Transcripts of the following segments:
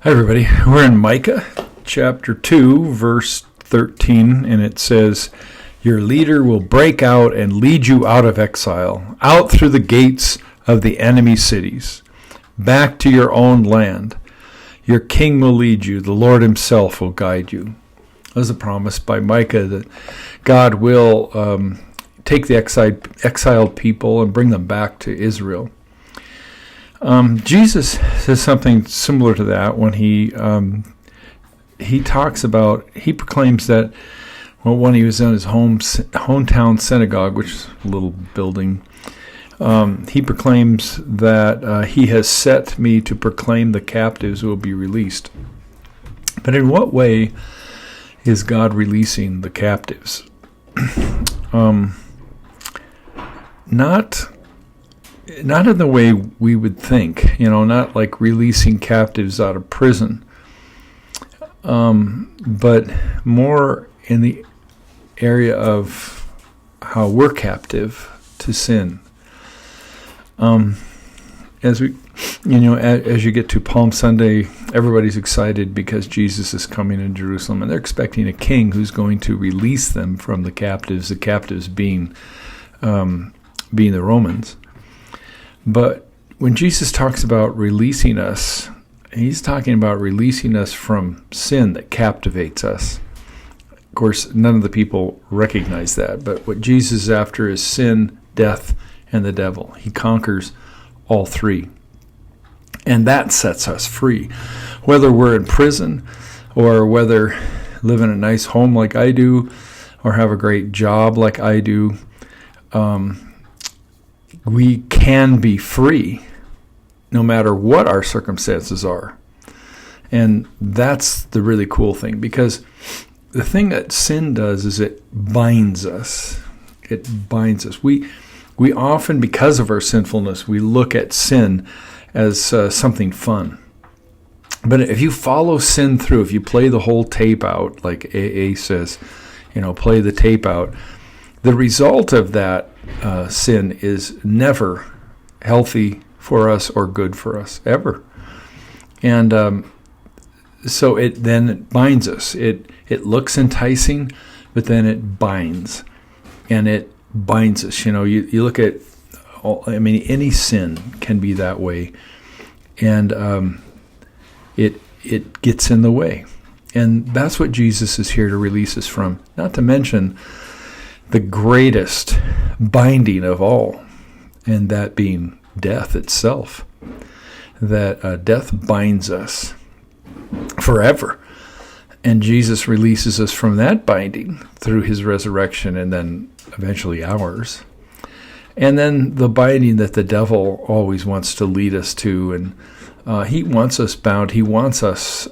Hi, everybody. We're in Micah chapter 2, verse 13, and it says, "Your leader will break out and lead you out of exile, out through the gates of the enemy cities, back to your own land. Your king will lead you. The Lord himself will guide you." There's a promise by Micah that God will take the exiled people and bring them back to Israel. Jesus says something similar to that when he proclaims that when he was in his hometown synagogue, which is a little building, he proclaims that he has set me to proclaim the captives will be released. But in what way is God releasing the captives? Not in the way we would think, not like releasing captives out of prison, but more in the area of how we're captive to sin. As you get to Palm Sunday, everybody's excited because Jesus is coming in Jerusalem, and they're expecting a king who's going to release them from the captives being the Romans. But when Jesus talks about releasing us, he's talking about releasing us from sin that captivates us. Of course, none of the people recognize that, but what Jesus is after is sin, death, and the devil. He conquers all three. And that sets us free. Whether we're in prison or whether live in a nice home like I do or have a great job like I do, we can be free no matter what our circumstances are. And that's the really cool thing, because the thing that sin does is it binds us. It binds us. We often, because of our sinfulness, we look at sin as something fun. But if you follow sin through, if you play the whole tape out, like AA says, play the tape out, the result of that sin is never healthy for us or good for us, ever. And so it binds us. It looks enticing, but then it binds. And it binds us. You look at, any sin can be that way. And it gets in the way. And that's what Jesus is here to release us from. Not to mention the greatest binding of all, and that being death itself. That death binds us forever. And Jesus releases us from that binding through his resurrection and then eventually ours. And then the binding that the devil always wants to lead us to, and he wants us bound. He wants us.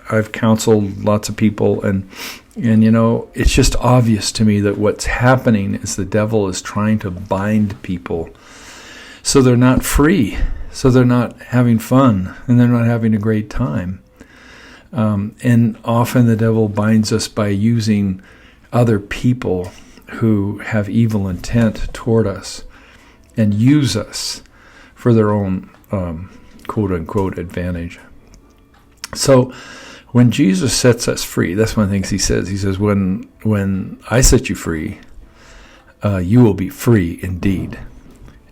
I've counseled lots of people, and it's just obvious to me that what's happening is the devil is trying to bind people so they're not free, so they're not having fun, and they're not having a great time. And often the devil binds us by using other people who have evil intent toward us and use us for their own quote-unquote advantage. So when Jesus sets us free, that's one of the things he says. He says, when I set you free, you will be free indeed.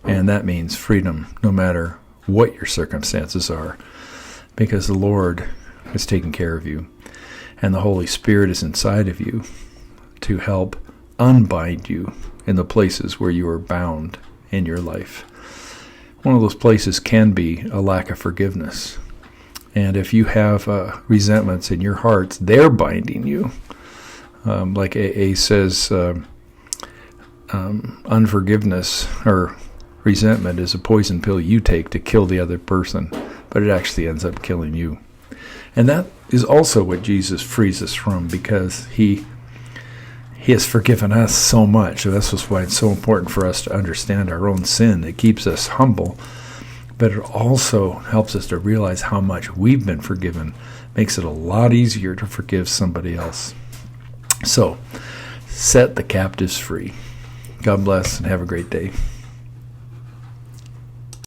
And that means freedom no matter what your circumstances are, because the Lord has taken care of you, and the Holy Spirit is inside of you to help unbind you in the places where you are bound in your life. One of those places can be a lack of forgiveness. And if you have resentments in your hearts, they're binding you. Like AA says, unforgiveness or resentment is a poison pill you take to kill the other person, but it actually ends up killing you. And that is also what Jesus frees us from, because he has forgiven us so much. So that's why it's so important for us to understand our own sin. It keeps us humble, but it also helps us to realize how much we've been forgiven. Makes it a lot easier to forgive somebody else. So, set the captives free. God bless and have a great day.